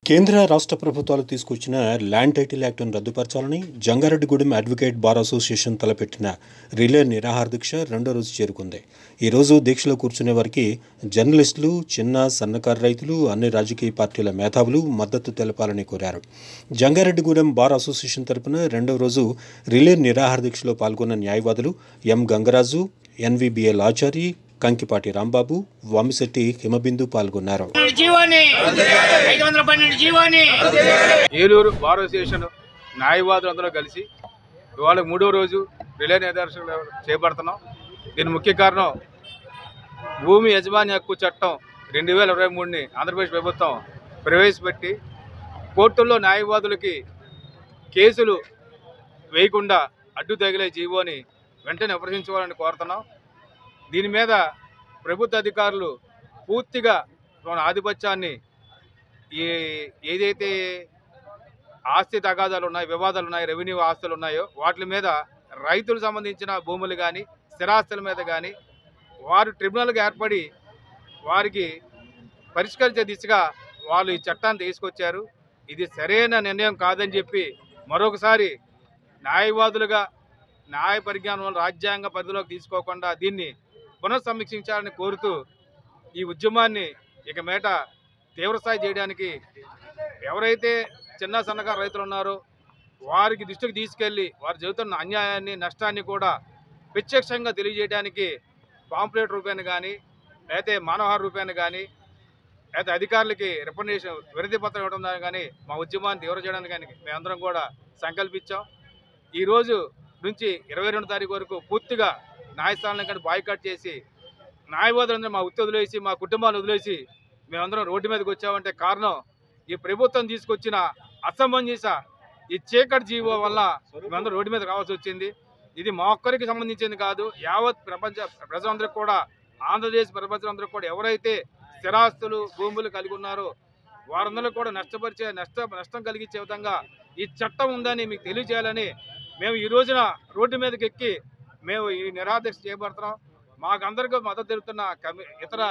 కేంద్ర రాష్ట్ర ప్రభుత్వాలు తీసుకొచ్చిన ల్యాండ్ టైటిల్ యాక్ట్ను రద్దుపరచాలని జంగారెడ్డిగూడెం అడ్వకేట్ బార్ అసోసియేషన్ తలపెట్టిన రిలే నిరాహార దీక్ష రెండో రోజు చేరుకుంది. ఈరోజు దీక్షలో కూర్చునే వారికి జర్నలిస్టులు, చిన్న సన్నకారు రైతులు, అన్ని రాజకీయ పార్టీల మేధావులు మద్దతు తెలపాలని కోరారు. జంగారెడ్డిగూడెం బార్ అసోసియేషన్ తరపున రెండో రోజు రిలే నిరాహార దీక్షలో పాల్గొన్న న్యాయవాదులు ఎం గంగరాజు, ఎన్వీబీఎల్ ఆచారి, కంకిపాటి రాంబాబు, వామిశెట్టి హిమబిందు పాల్గొన్నారు. ఏలూరు బార్ అసోసియేషన్ న్యాయవాదులందరూ కలిసి ఇవాళ మూడో రోజు రిలే నిదర్శనలు చేపడుతున్నాం. దీని ముఖ్య కారణం భూమి యజమాని హక్కు చట్టం 2023ని ఆంధ్రప్రదేశ్ ప్రభుత్వం ప్రవేశపెట్టి కోర్టుల్లో న్యాయవాదులకి కేసులు వేయకుండా అడ్డు తగిలే జీవోని వెంటనే ఉపసంహరించుకోవాలని కోరుతున్నాం. దీని మీద ప్రభుత్వ అధికారులు పూర్తిగా ఆధిపత్యాన్ని ఏదైతే ఆస్తి తగాదాలు ఉన్నాయి, వివాదాలు ఉన్నాయి, రెవెన్యూ ఆస్తులు ఉన్నాయో వాటి మీద రైతులకు సంబంధించిన భూములు కానీ స్థిరాస్తుల మీద కానీ వారు ట్రిబ్యునల్గా ఏర్పడి వారికి పరిష్కరించే దిశగా వాళ్ళు ఈ చట్టాన్ని తీసుకొచ్చారు. ఇది సరైన నిర్ణయం కాదని చెప్పి మరొకసారి న్యాయవాదులుగా న్యాయ పరిజ్ఞానం రాజ్యాంగ పరిధిలోకి తీసుకోకుండా దీన్ని పునఃసమీక్షించాలని కోరుతూ ఈ ఉద్యమాన్ని ఇక మీట తీవ్రస్థాయి చేయడానికి ఎవరైతే చిన్న సన్నకారు రైతులు ఉన్నారో వారికి దృష్టికి తీసుకెళ్లి వారు జరుగుతున్న అన్యాయాన్ని, నష్టాన్ని కూడా ప్రత్యక్షంగా తెలియజేయడానికి పాంప్లెట్ రూపాయన కానీ లేకపోతే మానవహార రూపాయన కానీ లేకపోతే అధికారులకి రిప్రజెంటేషన్ వినతి పత్రం ఇవ్వడం ద్వారా కానీ మా ఉద్యమాన్ని తీవ్ర చేయడానికి కానీ మేమందరం కూడా సంకల్పించాం. ఈరోజు నుంచి 22 తారీఖు వరకు పూర్తిగా న్యాయస్థానాలను కానీ బాయ్కాట్ చేసి న్యాయవాదులందరూ మా వృత్తి వదిలేసి, మా కుటుంబాన్ని వదిలేసి మేమందరం రోడ్డు మీదకి వచ్చామంటే కారణం ఈ ప్రభుత్వం తీసుకొచ్చిన అసమంజస ఈ చీకటి జీవో వల్ల మేమందరం రోడ్డు మీద రావాల్సి వచ్చింది. ఇది మా ఒక్కరికి సంబంధించింది కాదు, యావత్ ప్రపంచ ప్రజలందరికీ కూడా, ఆంధ్రప్రదేశ్ ప్రపంచందరికీ కూడా ఎవరైతే స్థిరాస్తులు భూములు కలిగి ఉన్నారో వారందరూ కూడా నష్టం కలిగించే విధంగా ఈ చట్టం ఉందని మీకు తెలియజేయాలని మేము ఈ రోజున రోడ్డు మీదకి ఎక్కి మేము ఈ నిరాదీక్ష చేయబడుతున్నాం. మాకందరికీ మద్దతు తెలుపుతున్న ఇతర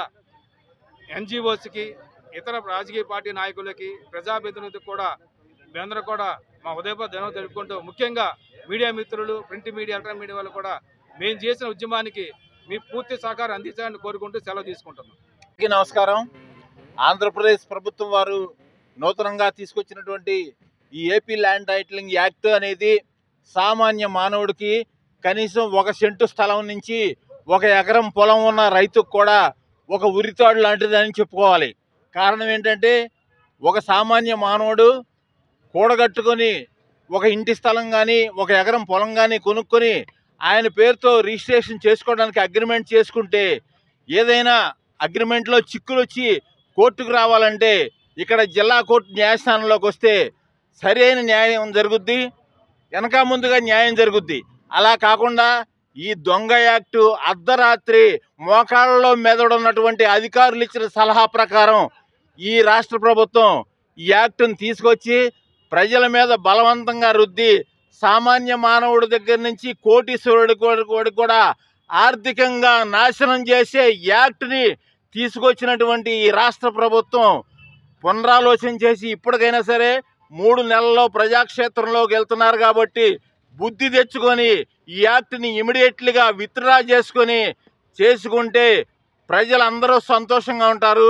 ఎన్జిఓస్కి, ఇతర రాజకీయ పార్టీ నాయకులకి, ప్రజాప్రతినిధులకు కూడా మేమందరూ కూడా మా ఉదయపూర్వక ధన్యవాదాలు తెలుపుకుంటూ, ముఖ్యంగా మీడియా మిత్రులు, ప్రింట్ మీడియా, ఎలక్ట్రానిక్ మీడియా వాళ్ళు కూడా మేము చేసిన ఉద్యమానికి మీ పూర్తి సహకారం అందించాలని కోరుకుంటూ సెలవు తీసుకుంటున్నాం. నమస్కారం. ఆంధ్రప్రదేశ్ ప్రభుత్వం వారు నూతనంగా తీసుకొచ్చినటువంటి ఈ ఏపీ ల్యాండ్ టైటిలింగ్ యాక్ట్ అనేది సామాన్య మానవుడికి కనీసం 1 సెంటు స్థలం నుంచి 1 ఎకరం పొలం ఉన్న రైతుకు కూడా ఒక ఉరితాడు లాంటిదని చెప్పుకోవాలి. కారణం ఏంటంటే ఒక సామాన్య మానవుడు కూడగట్టుకొని ఒక ఇంటి స్థలం కానీ 1 ఎకరం పొలం కానీ కొనుక్కొని ఆయన పేరుతో రిజిస్ట్రేషన్ చేసుకోవడానికి అగ్రిమెంట్ చేసుకుంటే ఏదైనా అగ్రిమెంట్లో చిక్కులు వచ్చి కోర్టుకు రావాలంటే ఇక్కడ జిల్లా కోర్టు న్యాయస్థానంలోకి వస్తే సరైన న్యాయం జరుగుద్ది, వెనక ముందుగా న్యాయం జరుగుద్ది. అలా కాకుండా ఈ దొంగ యాక్టు అర్ధరాత్రి మోకాళ్ళలో మెదడున్నటువంటి అధికారులు ఇచ్చిన సలహా ప్రకారం ఈ రాష్ట్ర ప్రభుత్వం ఈ యాక్టును తీసుకొచ్చి ప్రజల మీద బలవంతంగా రుద్ది సామాన్య మానవుడి దగ్గర నుంచి కోటీశ్వరుడి కూడా ఆర్థికంగా నాశనం చేసే యాక్ట్ని తీసుకొచ్చినటువంటి ఈ రాష్ట్ర ప్రభుత్వం పునరాలోచన చేసి ఇప్పటికైనా సరే 3 నెలల్లో ప్రజాక్షేత్రంలోకి వెళ్తున్నారు కాబట్టి బుద్ధి తెచ్చుకొని ఈ యాక్ట్ని ఇమీడియట్లీగా విత్డ్రా చేసుకుంటే ప్రజలందరూ సంతోషంగా ఉంటారు.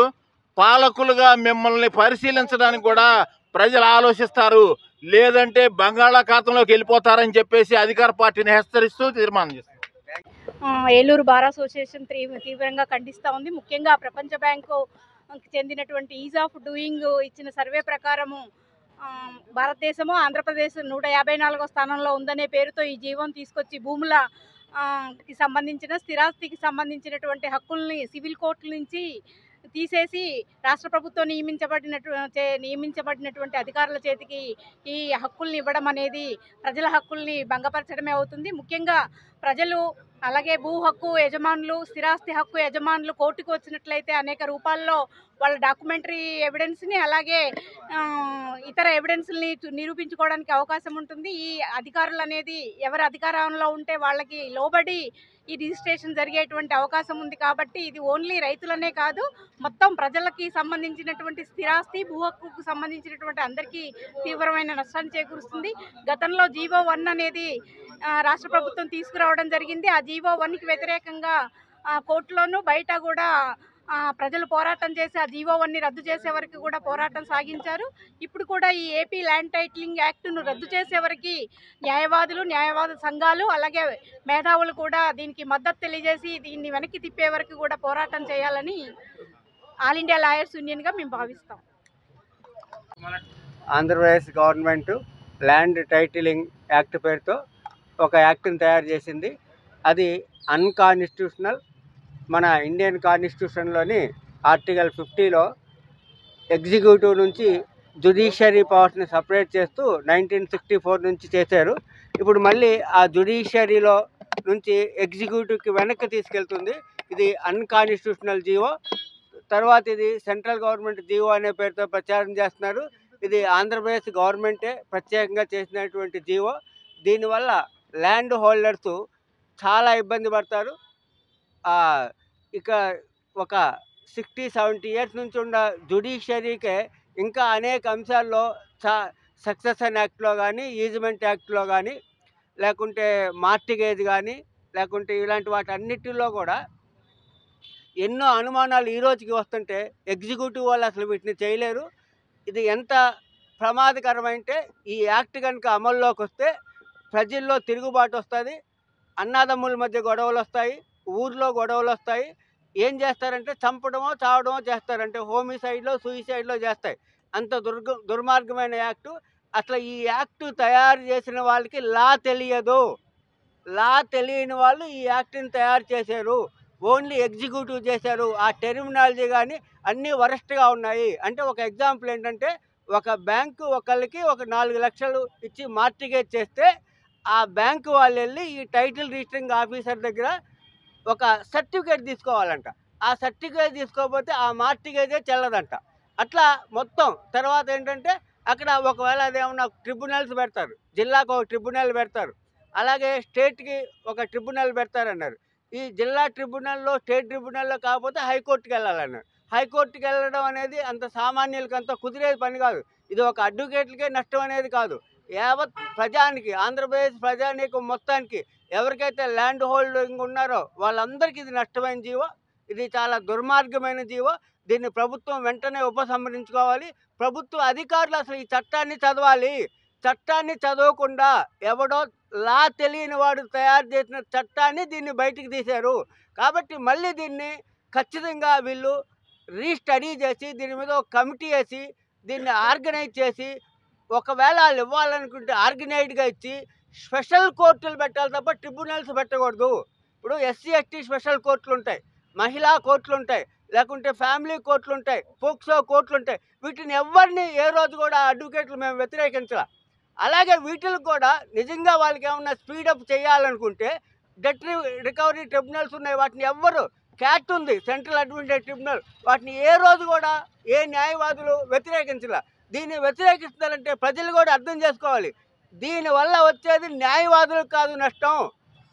పాలకులుగా మిమ్మల్ని పరిశీలించడానికి కూడా ప్రజలు ఆలోచిస్తారు, లేదంటే బంగాళాఖాతంలోకి వెళ్ళిపోతారని చెప్పేసి అధికార పార్టీని హెచ్చరిస్తూ తీర్మానం చేస్తారు. ఏలూరు బార్ అసోసియేషన్ తీవ్రంగా ఖండిస్తూ ఉంది. ముఖ్యంగా ప్రపంచ బ్యాంకు చెందినటువంటి ఈజ్ ఆఫ్ డూయింగ్ ఇచ్చిన సర్వే ప్రకారము భారతదేశము ఆంధ్రప్రదేశ్ 154వ స్థానంలో ఉందనే పేరుతో ఈ జీవోని తీసుకొచ్చి భూముల కి సంబంధించిన స్థిరాస్తికి సంబంధించినటువంటి హక్కుల్ని సివిల్ కోర్టుల నుంచి తీసేసి రాష్ట్ర ప్రభుత్వం నియమించబడినటువంటి అధికారుల చేతికి ఈ హక్కుల్ని ఇవ్వడం అనేది ప్రజల హక్కుల్ని భంగపరచడమే అవుతుంది. ముఖ్యంగా ప్రజలు, అలాగే భూ హక్కు యజమానులు, స్థిరాస్తి హక్కు యజమానులు కోర్టుకు వచ్చినట్లయితే అనేక రూపాల్లో వాళ్ళ డాక్యుమెంటరీ ఎవిడెన్స్ని, అలాగే ఇతర ఎవిడెన్స్ని నిరూపించుకోవడానికి అవకాశం ఉంటుంది. ఈ అధికారులు అనేది ఎవరి అధికారంలో ఉంటే వాళ్ళకి లోబడి ఈ రిజిస్ట్రేషన్ జరిగేటువంటి అవకాశం ఉంది. కాబట్టి ఇది ఓన్లీ రైతులనే కాదు, మొత్తం ప్రజలకి సంబంధించినటువంటి స్థిరాస్తి భూ హక్కుకు సంబంధించినటువంటి అందరికీ తీవ్రమైన నష్టాన్ని చేకూరుస్తుంది. గతంలో జీవో 1 అనేది రాష్ట్ర ప్రభుత్వం తీసుకురావడం జరిగింది. ఆ జీవో 1కి వ్యతిరేకంగా కోర్టులోనూ బయట కూడా ప్రజలు పోరాటం చేసి ఆ జీవో 1ని రద్దు చేసే వరకు కూడా పోరాటం సాగించారు. ఇప్పుడు కూడా ఈ ఏపీ ల్యాండ్ టైటిలింగ్ యాక్ట్ను రద్దు చేసే వరకు న్యాయవాద సంఘాలు అలాగే మేధావులు కూడా దీనికి మద్దతు తెలియజేసి దీన్ని వెనక్కి తిప్పే వరకు కూడా పోరాటం చేయాలని ఆల్ ఇండియా లాయర్స్ యూనియన్గా మేము భావిస్తాం. Andhra Pradesh government land titling act పేరుతో ఒక యాక్ట్ని తయారు చేసింది. అది అన్కాన్స్టిట్యూషనల్. మన ఇండియన్ కాన్స్టిట్యూషన్లోని ఆర్టికల్ 50లో ఎగ్జిక్యూటివ్ నుంచి జ్యుడిషియరీ పవర్స్ని సపరేట్ చేస్తూ 1964 నుంచి చేశారు. ఇప్పుడు మళ్ళీ ఆ జ్యుడిషియరీలో నుంచి ఎగ్జిక్యూటివ్కి వెనక్కి తీసుకెళ్తుంది. ఇది అన్కాన్స్టిట్యూషనల్ జీవో. తర్వాత ఇది సెంట్రల్ గవర్నమెంట్ జీవో అనే పేరుతో ప్రచారం చేస్తున్నారు. ఇది ఆంధ్రప్రదేశ్ గవర్నమెంటే ప్రత్యేకంగా చేసినటువంటి జీవో. దీనివల్ల ల్యాండ్ హోల్డర్స్ చాలా ఇబ్బంది పడతారు. ఇక ఒక 60-70 ఇయర్స్ నుంచి ఉన్న జ్యుడిషియరీకే ఇంకా అనేక అంశాల్లో సక్సెషన్ యాక్ట్లో కానీ, ఈజ్మెంట్ యాక్ట్లో కానీ, లేకుంటే మార్టిగేజ్ కానీ, లేకుంటే ఇలాంటి వాటి అన్నిటిలో కూడా ఎన్నో అనుమానాలు ఈ రోజుకి వస్తుంటే ఎగ్జిక్యూటివ్ వాళ్ళు అసలు వీటిని చేయలేరు. ఇది ఎంత ప్రమాదకరమంటే ఈ యాక్ట్ కనుక అమల్లోకి వస్తే ప్రజల్లో తిరుగుబాటు వస్తుంది, అన్నదమ్ముల మధ్య గొడవలు వస్తాయి, ఊర్లో గొడవలు వస్తాయి. ఏం చేస్తారంటే చంపడమో చావడమో చేస్తారంటే హోమిసైడ్లో సూయిసైడ్లో చేస్తాయి. అంత దుర్మార్గమైన యాక్టు. అసలు ఈ యాక్టు తయారు చేసిన వాళ్ళకి లా తెలియదు. లా తెలియని వాళ్ళు ఈ యాక్ట్ని తయారు చేశారు. ఓన్లీ ఎగ్జిక్యూటివ్ చేశారు. ఆ టెర్మినాలజీ కానీ అన్నీ వరస్ట్గా ఉన్నాయి. అంటే ఒక ఎగ్జాంపుల్ ఏంటంటే, ఒక బ్యాంకు ఒకళ్ళకి ఒక 4 లక్షలు ఇచ్చి మార్టిగేజ్ చేస్తే ఆ బ్యాంకు వాళ్ళు వెళ్ళి ఈ టైటిల్ రిజిస్టరింగ్ ఆఫీసర్ దగ్గర ఒక సర్టిఫికేట్ తీసుకోవాలంట. ఆ సర్టిఫికేట్ తీసుకోకపోతే ఆ మార్టిగేజే చెల్లదంట. అట్లా మొత్తం. తర్వాత ఏంటంటే అక్కడ ఒకవేళ అదేమన్నా ట్రిబ్యునల్స్ పెడతారు, జిల్లాకు ఒక ట్రిబ్యునల్ పెడతారు, అలాగే స్టేట్కి ఒక ట్రిబ్యునల్ పెడతారన్నారు. ఈ జిల్లా ట్రిబ్యునల్లో స్టేట్ ట్రిబ్యునల్లో కాకపోతే హైకోర్టుకి వెళ్ళాలన్నారు. హైకోర్టుకి వెళ్ళడం అనేది అంత సామాన్యులకంత కుదిరేది పని కాదు. ఇది ఒక అడ్వకేట్లకే నష్టం అనేది కాదు, యావత్ ప్రజానికి, ఆంధ్రప్రదేశ్ ప్రజానీకం మొత్తానికి ఎవరికైతే ల్యాండ్ హోల్డింగ్ ఉన్నారో వాళ్ళందరికీ ఇది నష్టమైన జీవో. ఇది చాలా దుర్మార్గమైన జీవో. దీన్ని ప్రభుత్వం వెంటనే ఉపసంహరించుకోవాలి. ప్రభుత్వ అధికారులు అసలు ఈ చట్టాన్ని చదవాలి. చట్టాన్ని చదవకుండా ఎవడో లా తెలియని వాడు తయారు చేసిన చట్టాన్ని దీన్ని బయటికి తీశారు. కాబట్టి మళ్ళీ దీన్ని ఖచ్చితంగా వీళ్ళు రీస్టడీ చేసి దీని మీద ఒక కమిటీ వేసి దీన్ని ఆర్గనైజ్ చేసి, ఒకవేళ వాళ్ళు ఇవ్వాలనుకుంటే ఆర్గనైజ్డ్గా ఇచ్చి స్పెషల్ కోర్టులు పెట్టాలి తప్ప ట్రిబ్యునల్స్ పెట్టకూడదు. ఇప్పుడు ఎస్సీ ఎస్టీ స్పెషల్ కోర్టులు ఉంటాయి, మహిళా కోర్టులు ఉంటాయి, లేకుంటే ఫ్యామిలీ కోర్టులు ఉంటాయి, పోక్సో కోర్టులు ఉంటాయి. వీటిని ఎవరిని ఏ రోజు కూడా అడ్వకేట్లు మేము వ్యతిరేకించాల. అలాగే వీటికి కూడా నిజంగా వాళ్ళకి ఏమన్నా స్పీడప్ చేయాలనుకుంటే డెట్ రికవరీ ట్రిబ్యునల్స్ ఉన్నాయి. వాటిని ఎవ్వరు, క్యాట్ ఉంది, సెంట్రల్ అడ్మినిస్ట్రేటివ్ ట్రిబ్యునల్, వాటిని ఏ రోజు కూడా ఏ న్యాయవాదులు వ్యతిరేకించాల. దీన్ని వ్యతిరేకిస్తారంటే ప్రజలు కూడా అర్థం చేసుకోవాలి. దీనివల్ల వచ్చేది న్యాయవాదులకు కాదు నష్టం.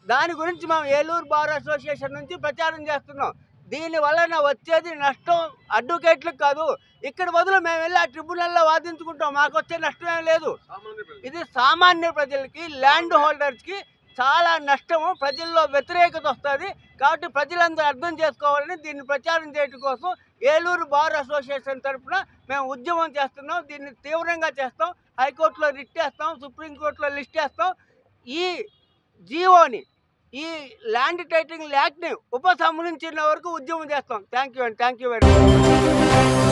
దాని గురించి మేము ఏలూరు బార్ అసోసియేషన్ నుంచి ప్రచారం చేస్తున్నాం. దీనివల్ల వచ్చేది నష్టం అడ్వకేట్లకు కాదు. ఇక్కడ బదులు మేము వెళ్ళి ఆ ట్రిబ్యునల్లో వాదించుకుంటాం, మాకు వచ్చే నష్టమేం లేదు. ఇది సామాన్య ప్రజలకి, ల్యాండ్ హోల్డర్స్కి చాలా నష్టము, ప్రజల్లో వ్యతిరేకత వస్తుంది. కాబట్టి ప్రజలందరూ అర్థం చేసుకోవాలని దీన్ని ప్రచారం చేయడం కోసం ఏలూరు బార్ అసోసియేషన్ తరఫున మేము ఉద్యమం చేస్తున్నాం. దీన్ని తీవ్రంగా చేస్తాం. హైకోర్టులో రిట్ వేస్తాం, సుప్రీంకోర్టులో లిస్ట్ వేస్తాం. ఈ జీవోని, ఈ ల్యాండ్ టైటిలింగ్ యాక్ట్ని ఉపసంహరించిన వరకు ఉద్యమం చేస్తాం. Thank you very much.